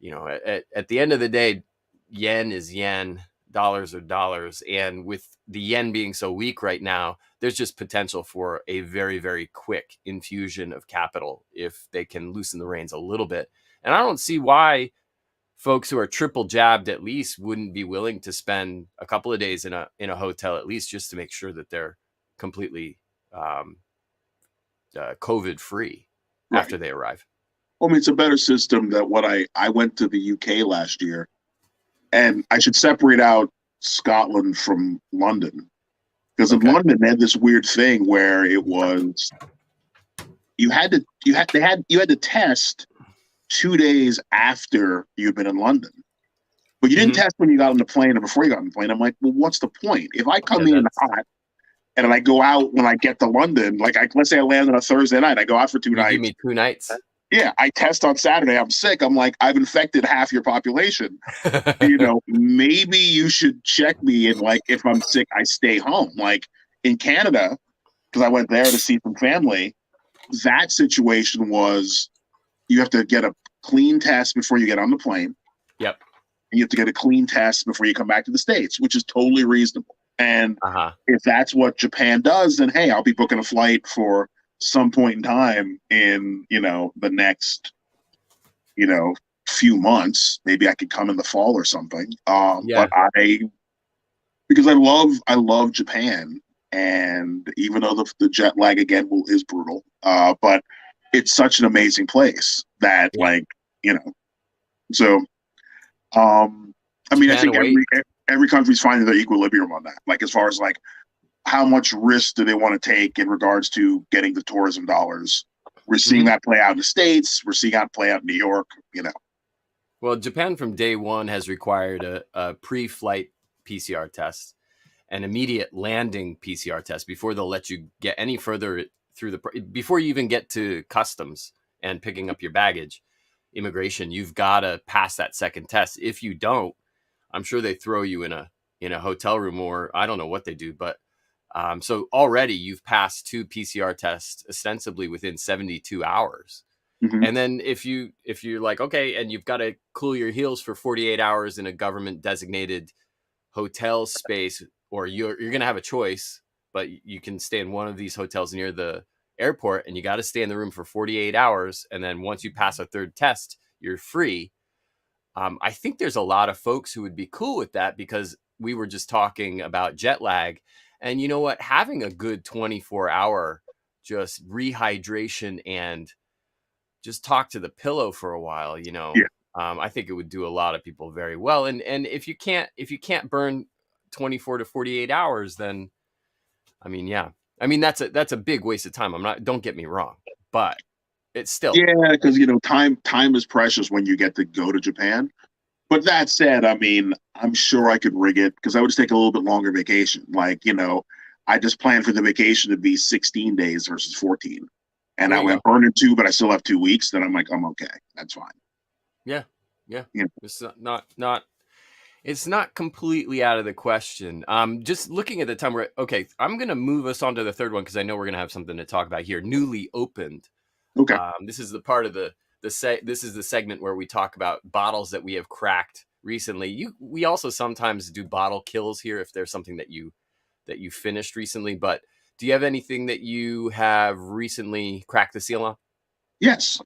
at the end of the day, yen is yen, dollars are dollars. And with the yen being so weak right now, there's just potential for a very, very quick infusion of capital if they can loosen the reins a little bit. And I don't see why folks who are triple jabbed at least wouldn't be willing to spend a couple of days in a hotel, at least just to make sure that they're completely COVID free after they arrive. Well, I mean, it's a better system than what I went to the UK last year, and I should separate out Scotland from London, because in London they had this weird thing where it was you had to test 2 days after you'd been in London, but you didn't test when you got on the plane or before you got on the plane. I'm like, well, what's the point? If I come in hot and then I go out when I get to London, let's say I land on a Thursday night, I go out for 2 nights. Give me 2 nights. Yeah, I test on Saturday. I'm sick. I'm like, I've infected half your population. Maybe you should check me. And if I'm sick, I stay home. Like in Canada, because I went there to see some family, that situation was you have to get a clean test before you get on the plane. Yep. And you have to get a clean test before you come back to the States, which is totally reasonable. And if that's what Japan does, then hey, I'll be booking a flight for some point in time in, the next, few months. Maybe I could come in the fall or something. But because I love Japan, and even though the jet lag again is brutal, but it's such an amazing place that so I mean, I think every country's finding their equilibrium on that. Like, as far as like how much risk do they want to take in regards to getting the tourism dollars? We're seeing that play out in the States. We're seeing that play out in New York. Well, Japan from day one has required a pre-flight PCR test, an immediate landing PCR test before they'll let you get any further through before you even get to customs and picking up your baggage. Immigration, you've got to pass that second test. If you don't, I'm sure they throw you in a hotel room, or I don't know what they do, but so already you've passed 2 PCR tests ostensibly within 72 hours. And then if you're like, okay, and you've got to cool your heels for 48 hours in a government designated hotel space, or you're going to have a choice, but you can stay in one of these hotels near the airport, and you got to stay in the room for 48 hours. And then once you pass a third test, you're free. I think there's a lot of folks who would be cool with that, because we were just talking about jet lag. And you know what? Having a good 24-hour just rehydration and just talk to the pillow for a while, I think it would do a lot of people very well. And if you can't burn 24 to 48 hours, then that's a big waste of time. Don't get me wrong, but it's still because time is precious when you get to go to Japan. But that said, I mean, I'm sure I could rig it, because I would just take a little bit longer vacation. Like, I just planned for the vacation to be 16 days versus 14. And I went burning 2, but I still have 2 weeks. Then I'm like, I'm okay. That's fine. Yeah. It's it's not completely out of the question. Just looking at the time, I'm going to move us on to the third one, because I know we're going to have something to talk about here. Newly opened. Okay. This is the part of this is the segment where we talk about bottles that we have cracked recently. We also sometimes do bottle kills here if there's something that you finished recently. But do you have anything that you have recently cracked the seal on? Yes.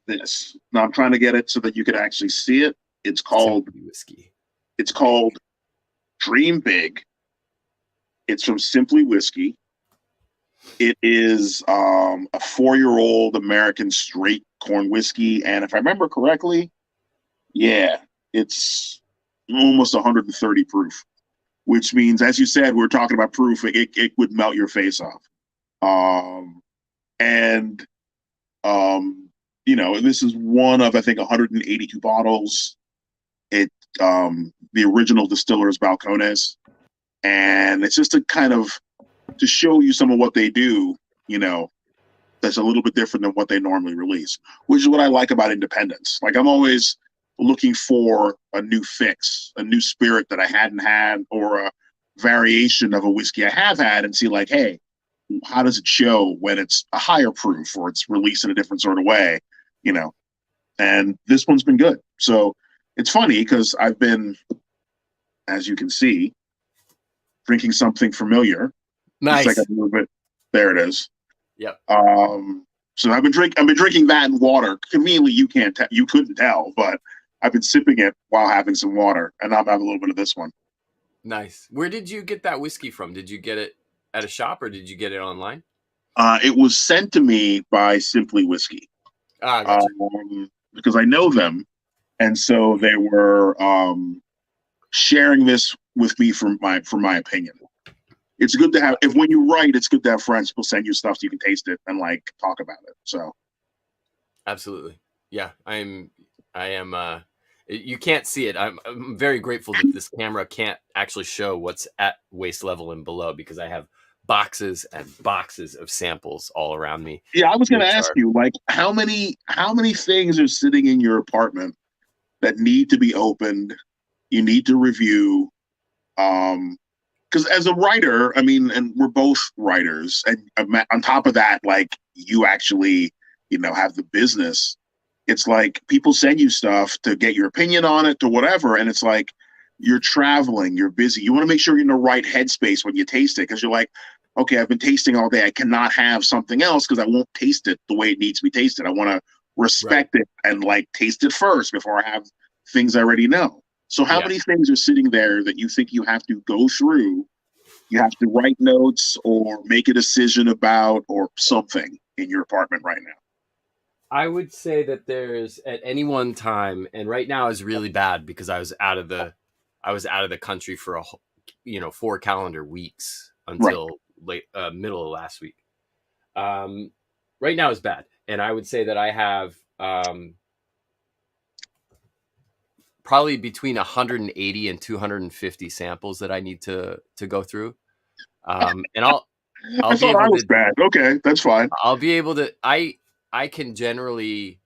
This. Now I'm trying to get it so that you can actually see it. It's called Simply Whiskey. It's called Dream Big. It's from Simply Whiskey. It is a 4-year-old American straight corn whiskey, and if I remember correctly, it's almost 130 proof, which means, as you said, we're talking about proof. It would melt your face off. This is one of, I think, 182 bottles. The original distiller is Balcones, and it's just to show you some of what they do, that's a little bit different than what they normally release, which is what I like about independence. Like, I'm always looking for a new fix, a new spirit that I hadn't had, or a variation of a whiskey I have had, and see like, hey, how does it show when it's a higher proof or it's released in a different sort of way, and this one's been good. So it's funny, because I've been, as you can see, drinking something familiar. Nice. It's like a little bit. There it is. Yep. So I've been drinking that in water. Conveniently, you couldn't tell, but I've been sipping it while having some water, and I'm having a little bit of this one. Nice. Where did you get that whiskey from? Did you get it at a shop, or did you get it online? It was sent to me by Simply Whiskey. Gotcha. Because I know them, and so they were sharing this with me for my opinion. It's good to have, when you write, it's good to have friends who'll send you stuff so you can taste it and like talk about it. So absolutely. Yeah. I am you can't see it. I'm very grateful that this camera can't actually show what's at waist level and below, because I have boxes and boxes of samples all around me. Yeah, I was going to ask you, like, how many things are sitting in your apartment that need to be opened, you need to review, because as a writer, I mean, and we're both writers, and on top of that, like, you actually, have the business. It's like people send you stuff to get your opinion on it, to whatever, and it's like, you're traveling, you're busy. You want to make sure you're in the right headspace when you taste it, because you're like, okay, I've been tasting all day. I cannot have something else because I won't taste it the way it needs to be tasted. I want to respect it and like taste it first before I have things I already know. So how many things are sitting there that you think you have to go through? You have to write notes or make a decision about or something in your apartment right now? I would say that there's at any one time, and right now is really bad because I was out of the country for 4 calendar weeks until middle of last week. Right now is bad, and I would say that I have probably between 180 and 250 samples that I need to go through. And I'll I thought I was bad. Okay, that's fine. I'll be able to. I can generally,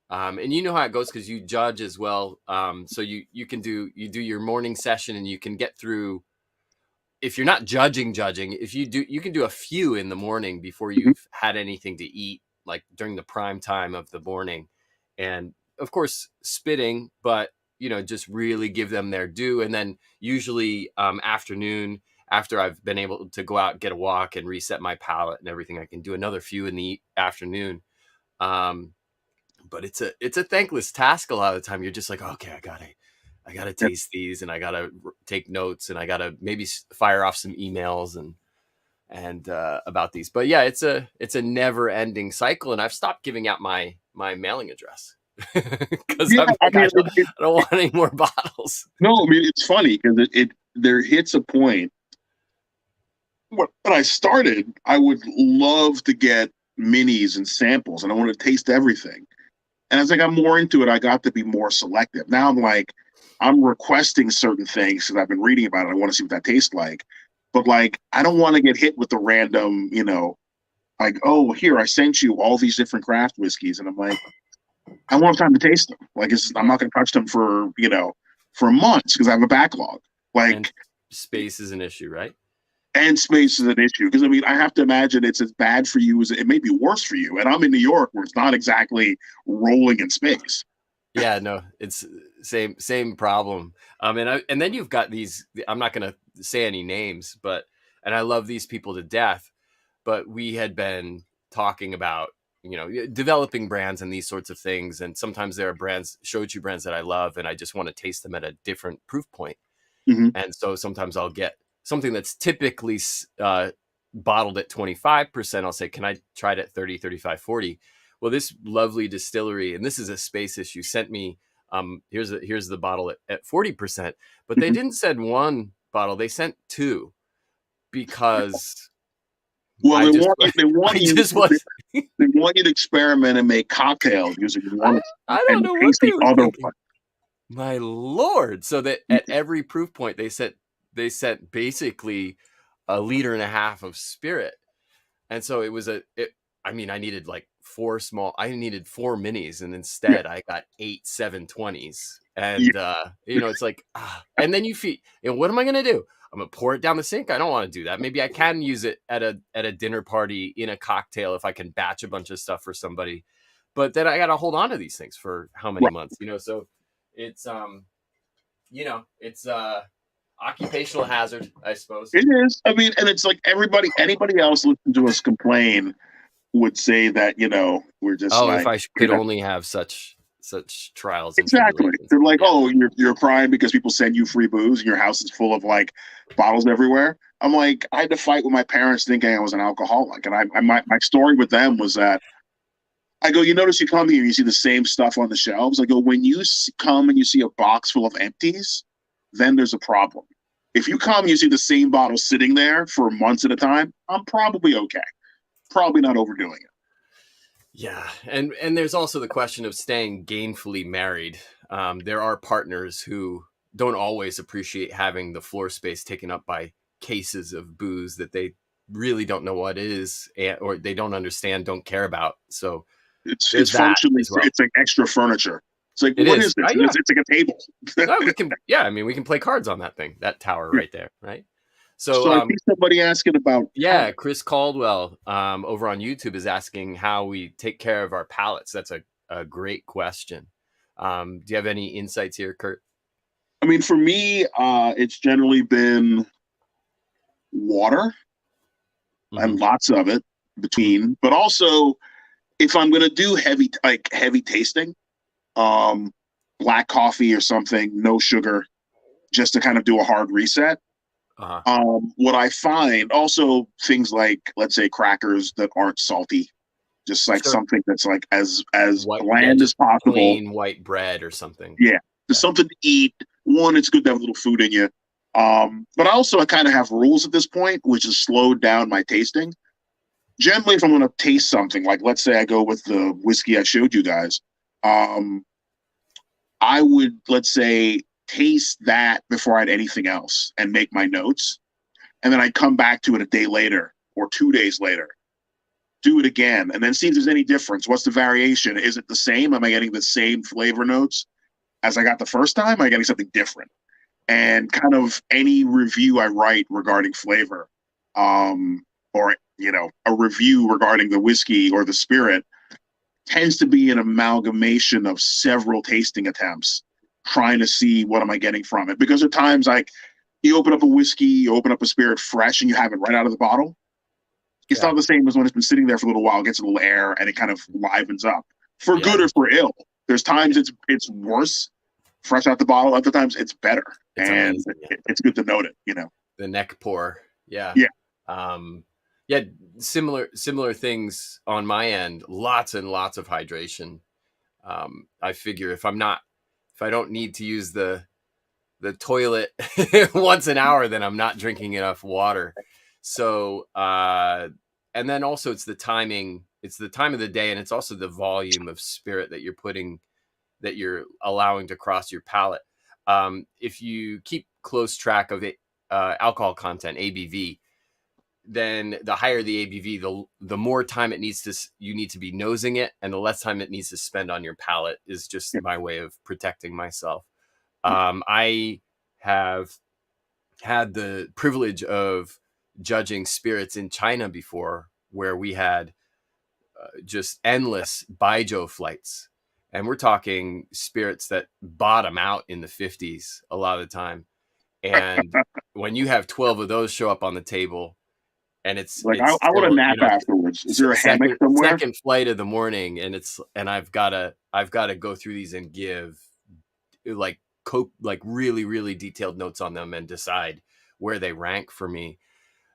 and you know how it goes because you judge as well. So you do your morning session and you can get through. If you're not judging, if you do, you can do a few in the morning before you've had anything to eat, like during the prime time of the morning, and of course spitting, but just really give them their due. And then usually afternoon, after I've been able to go out, get a walk and reset my palate and everything, I can do another few in the afternoon. But it's a thankless task a lot of the time. You're just like, okay, I gotta taste these, and I gotta take notes, and I gotta maybe fire off some emails and about these. But yeah, it's a never ending cycle, and I've stopped giving out my mailing address because I don't want any more bottles. No, I mean it's funny because there hits a point. When I started, I would love to get minis and samples, and I want to taste everything. And as I got more into it, I got to be more selective. Now I'm like, I'm requesting certain things because I've been reading about it. I want to see what that tastes like. But like, I don't want to get hit with the random, like, oh, here, I sent you all these different craft whiskeys. And I'm like, I won't have time to taste them. Like, I'm not going to touch them for months because I have a backlog. Like, and space is an issue, right? And space is an issue because, I mean, I have to imagine it's as bad for you as it may be worse for you. And I'm in New York where it's not exactly rolling in space. Yeah, no, it's same problem. And then you've got these, I'm not going to say any names, and I love these people to death, but we had been talking about, developing brands and these sorts of things. And sometimes there are shochu brands that I love, and I just want to taste them at a different proof point. Mm-hmm. And so sometimes I'll get something that's typically bottled at 25%. I'll say, can I try it at 30, 35, 40? Well, this lovely distillery, and this is a space issue, sent me, here's the bottle at 40%, but they didn't send one bottle, they sent two because they want you to experiment and make cocktails using one. I don't know what they were thinking. My Lord. So that at every proof point they sent basically 1.5 liters of spirit. And so it was I needed like I needed 4 minis, and instead I got 8 720s. And it's like, and then you feed, what am I going to do? I'm going to pour it down the sink. I don't want to do that. Maybe I can use it at a dinner party in a cocktail if I can batch a bunch of stuff for somebody. But then I got to hold on to these things for how many months, so it's, it's occupational hazard, I suppose. It is. I mean, and it's like anybody else listening to us complain would say that, we're just if I could only have such trials. Exactly. They're like, oh, you're crying because people send you free booze and your house is full of like bottles everywhere. I'm like, I had to fight with my parents thinking I was an alcoholic. And my story with them was that I go, you notice you come here and you see the same stuff on the shelves. I go, when you come and you see a box full of empties, then there's a problem. If you come and you see the same bottle sitting there for months at a time, I'm probably okay. Probably not overdoing it. Yeah. And there's also the question of staying gainfully married. There are partners who don't always appreciate having the floor space taken up by cases of booze that they really don't know what it is, or they don't understand, don't care about. So it's functionally, well. It's like extra furniture. It's like, what is this? It's like a table. We can play cards on that thing, that tower right there, right? So I think somebody asking about... Yeah, Chris Caldwell over on YouTube is asking how we take care of our pallets. That's a great question. Do you have any insights here, Kurt? I mean, for me, it's generally been water and lots of it between, but also if I'm going to do heavy tasting, black coffee or something, no sugar, just to kind of do a hard reset. What I find also things like, let's say, crackers that aren't salty, just like something that's like as bland as possible. Plain white bread or something. Yeah, just something to eat. One, it's good to have a little food in you. But also I kind of have rules at this point, which has slowed down my tasting. Generally, if I'm going to taste something, like let's say I go with the whiskey I showed you guys, I would, let's say, taste that before I had anything else and make my notes. And then I'd come back to it a day later or 2 days later, do it again, and then see if there's any difference. What's the variation? Is it the same? Am I getting the same flavor notes as I got the first time? Am I getting something different? And kind of any review I write regarding flavor, or, a review regarding the whiskey or the spirit tends to be an amalgamation of several tasting attempts, trying to see what am I getting from it. Because at times, like, you open up a whiskey, you open up a spirit fresh, and you have it right out of the bottle. It's not the same as when it's been sitting there for a little while, gets a little air, and it kind of livens up. For good or for ill. There's times it's worse, fresh out the bottle. Other times it's better. It's amazing, it's good to note it, The neck pour. Yeah. Similar things on my end. Lots and lots of hydration. I figure if I don't need to use the toilet once an hour, then I'm not drinking enough water. So, and then also it's the timing, it's the time of the day, and it's also the volume of spirit that you're allowing to cross your palate. If you keep close track of alcohol content, ABV, then the higher the ABV, the more time you need to be nosing it, and the less time it needs to spend on your palate is just my way of protecting myself. I have had the privilege of judging spirits in China before, where we had just endless Baijiu flights. And we're talking spirits that bottom out in the 50s a lot of the time. And when you have 12 of those show up on the table, and it's like, I want to nap afterwards. Is there a hammock somewhere? Second flight of the morning, and I've got to go through these and give like really, really detailed notes on them and decide where they rank for me.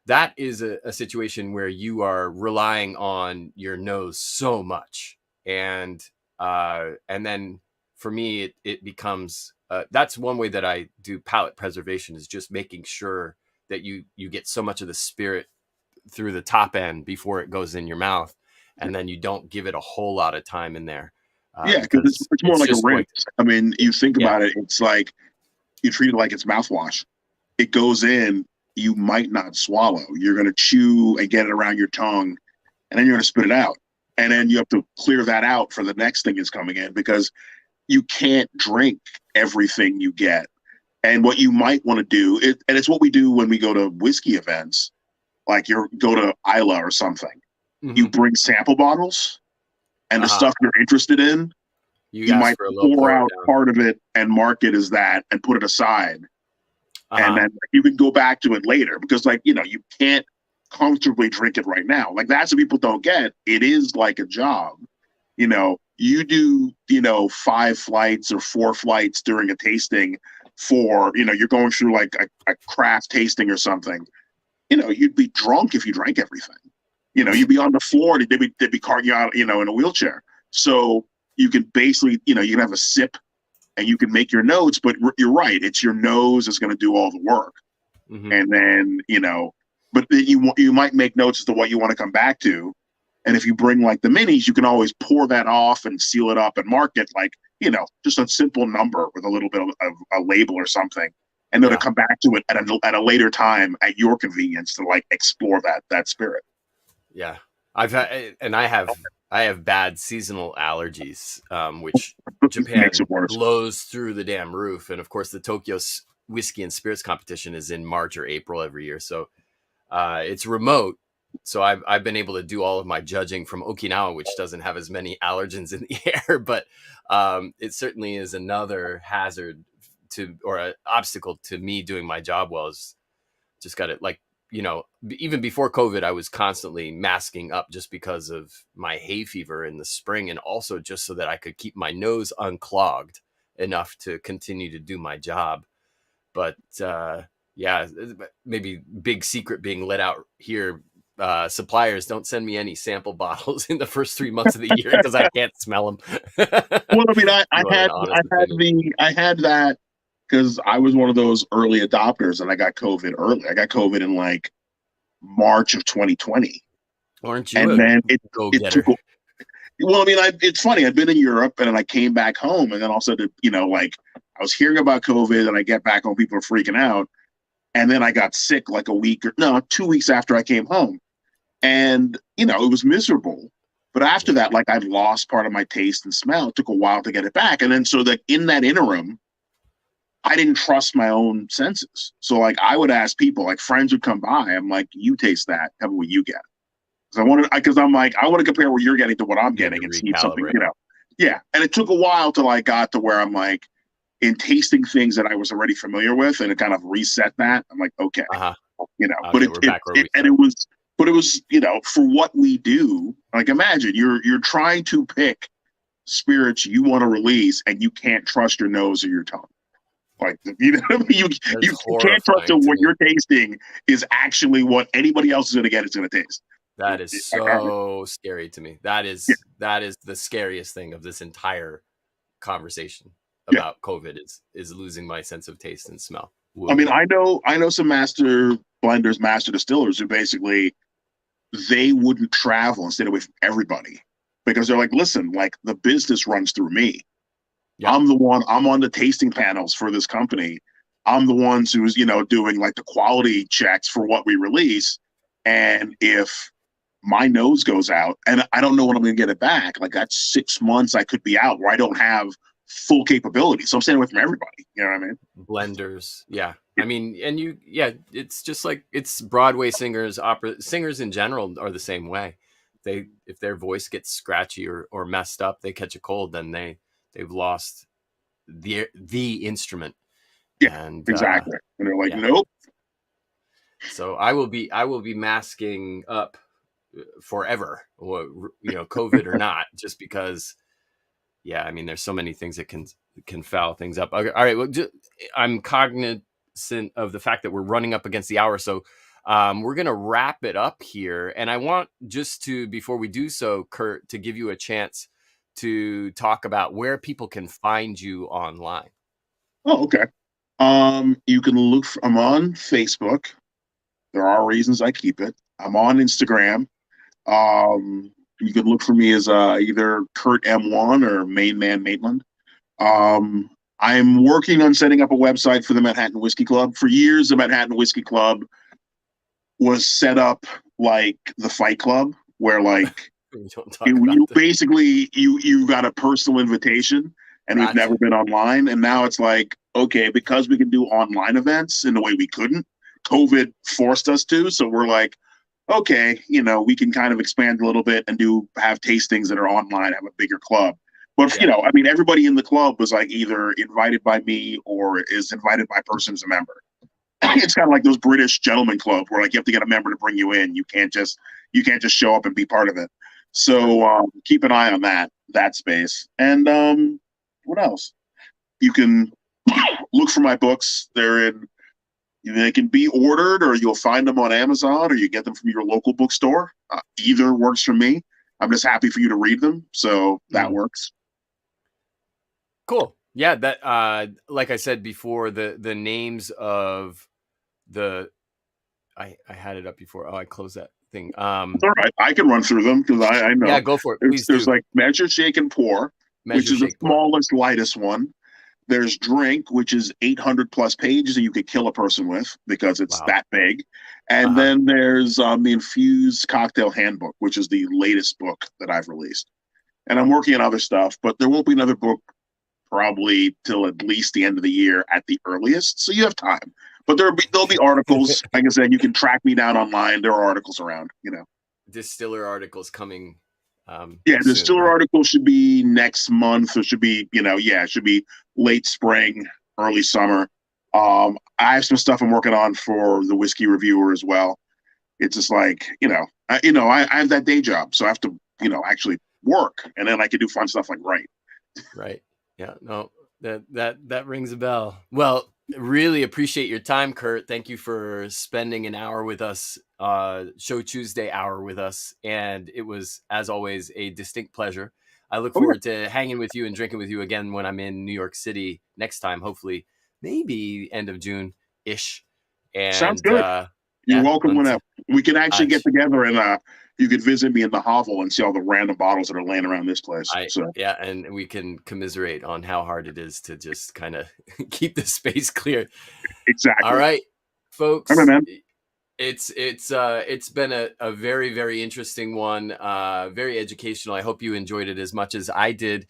That is a situation where you are relying on your nose so much. And then for me, it becomes, that's one way that I do palate preservation, is just making sure that you get so much of the spirit through the top end before it goes in your mouth. And then you don't give it a whole lot of time in there. Because it's more like a rinse. I mean, you think about it, it's like you treat it like it's mouthwash. It goes in, you might not swallow. You're going to chew and get it around your tongue, and then you're going to spit it out. And then you have to clear that out for the next thing is coming in, because you can't drink everything you get. And what you might want to do, and it's what we do when we go to whiskey events, like you go to Isla or something, you bring sample bottles, and the stuff you're interested in, you might pour out part of it and mark it as that and put it aside. And then you can go back to it later, because you can't comfortably drink it right now. Like, that's what people don't get. It is like a job. You do, 5 flights or 4 flights during a tasting for, you're going through like a craft tasting or something. You'd be drunk if you drank everything. You'd be on the floor, and they'd be carting you out, in a wheelchair. So you can basically, you can have a sip and you can make your notes, but you're right. It's your nose is going to do all the work. And then, but then you might make notes as to what you want to come back to. And if you bring like the minis, you can always pour that off and seal it up and mark it like, just a simple number with a little bit of a label or something. And then to come back to it at a later time at your convenience to like explore that spirit. Yeah. I have bad seasonal allergies, which Japan blows through the damn roof. And of course, the Tokyo Whiskey and Spirits competition is in March or April every year. So it's remote. So I've been able to do all of my judging from Okinawa, which doesn't have as many allergens in the air. But it certainly is another hazard or an obstacle to me doing my job well is just got it. Like, you know, even before COVID, I was constantly masking up just because of my hay fever in the spring, and also just so that I could keep my nose unclogged enough to continue to do my job. But yeah, maybe big secret being let out here. Suppliers, don't send me any sample bottles in the first 3 months of the year because I can't smell them. Well, I mean, I had that because I was one of those early adopters, and I got COVID early. I got COVID in like March of 2020. Aren't you? And then it go-getter? took. Well, I mean, it's funny. I'd been in Europe, and then I came back home, and then also, you know, like I was hearing about COVID, and I get back home, people are freaking out, and then I got sick like 2 weeks after I came home. And, you know, it was miserable. But after that, like I'd lost part of my taste and smell. It took a while to get it back. And then so that in that interim, I didn't trust my own senses. So like I would ask people, like friends would come by. I'm like, you taste that. Tell me what you get. Because I'm like, I want to compare what you're getting to what I'm getting and see something, you know. Yeah. And it took a while till I got to where I'm like, in tasting things that I was already familiar with, and it kind of reset that. I'm like, okay, you know, but it was, you know, for what we do, like imagine you're trying to pick spirits you want to release and you can't trust your nose or your tongue. Like, you know what I mean? You can't trust that what you're tasting is actually what anybody else is going to get. It's going to taste. That is so scary to me. That is the scariest thing of this entire conversation about COVID is losing my sense of taste and smell. Whoa. I mean, I know some master blenders, master distillers who basically they wouldn't travel and stay away from everybody because they're like, listen, like the business runs through me. Yep. I'm on the tasting panels for this company. I'm the ones who's, you know, doing like the quality checks for what we release. And if my nose goes out and I don't know when I'm going to get it back, like that's 6 months I could be out where I don't have full capability. So I'm staying away from everybody. You know what I mean? Blenders. Yeah. I mean, and it's just like it's Broadway singers, opera singers in general are the same way. If their voice gets scratchy or messed up, they catch a cold, then they've lost the instrument. Yeah, and exactly. And they're like, nope. So I will be masking up forever, or, you know, COVID or not, just because. Yeah, I mean, there's so many things that can foul things up. Okay, all right, well, I'm cognizant of the fact that we're running up against the hour, so we're going to wrap it up here. And I want just to, before we do so, Kurt, to give you a chance to talk about where people can find you online. Oh, okay. You can I'm on Facebook. There are reasons I keep it. I'm on Instagram. You can look for me as either Kurt M1 or Main Man Maitland. I'm working on setting up a website for the Manhattan Whiskey Club. For years, the Manhattan Whiskey Club was set up like the Fight Club, where like you basically you got a personal invitation and we've never been online. And now it's like, okay, because we can do online events in the way we couldn't, COVID forced us to. So we're like, okay, you know, we can kind of expand a little bit and have tastings that are online, have a bigger club. But, you know, I mean, everybody in the club was like either invited by me or is invited by person as a member. It's kind of like those British gentleman club where like you have to get a member to bring you in. You can't just show up and be part of it. So keep an eye on that space. And what else? You can look for my books. They can be ordered, or you'll find them on Amazon, or you get them from your local bookstore. Either works for me. I'm just happy for you to read them, so that works. Cool. Yeah, that like I said before, the names of the I had it up before. Oh, I closed that thing. It's all right. I can run through them because I know. Yeah, go for it. There's like Measure, Shake, and Pour, which is the smallest, lightest one. There's Drink, which is 800 plus pages that you could kill a person with because it's that big. And then there's the Infused Cocktail Handbook, which is the latest book that I've released. And I'm working on other stuff, but there won't be another book probably till at least the end of the year at the earliest. So you have time. But there'll be articles. Like I said, you can track me down online. There are articles around, you know. Distiller articles coming. The distiller article should be next month. Or should be, it should be late spring. early summer. I have some stuff I'm working on for the Whiskey Reviewer as well. It's just like, I have that day job, so I have to, actually work, and then I can do fun stuff like write. Right. Yeah. No, that rings a bell. Well, really appreciate your time, Kurt. Thank you for spending an hour with us, Shochu'sday hour with us. And it was, as always, a distinct pleasure. I look forward to hanging with you and drinking with you again when I'm in New York City next time, hopefully, maybe end of June-ish. And, sounds good. You're welcome whenever. We can actually get together and you could visit me in the hovel and see all the random bottles that are laying around this place. Yeah, and we can commiserate on how hard it is to just kind of keep the space clear. Exactly. All right, folks. All right, man. It's been a very, very interesting one, very educational. I hope you enjoyed it as much as I did.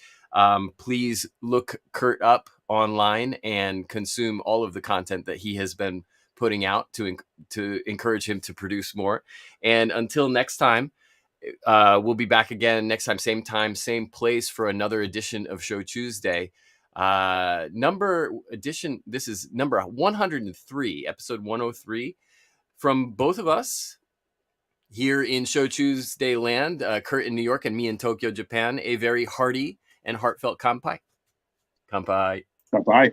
Please look Kurt up online and consume all of the content that he has been putting out to encourage him to produce more. And until next time, we'll be back again next time, same time, same place for another edition of Shochu'sday. This is number 103, episode 103. From both of us here in Shochu'sday land, Kurt in New York and me in Tokyo, Japan, a very hearty and heartfelt kanpai. Kanpai. Kanpai.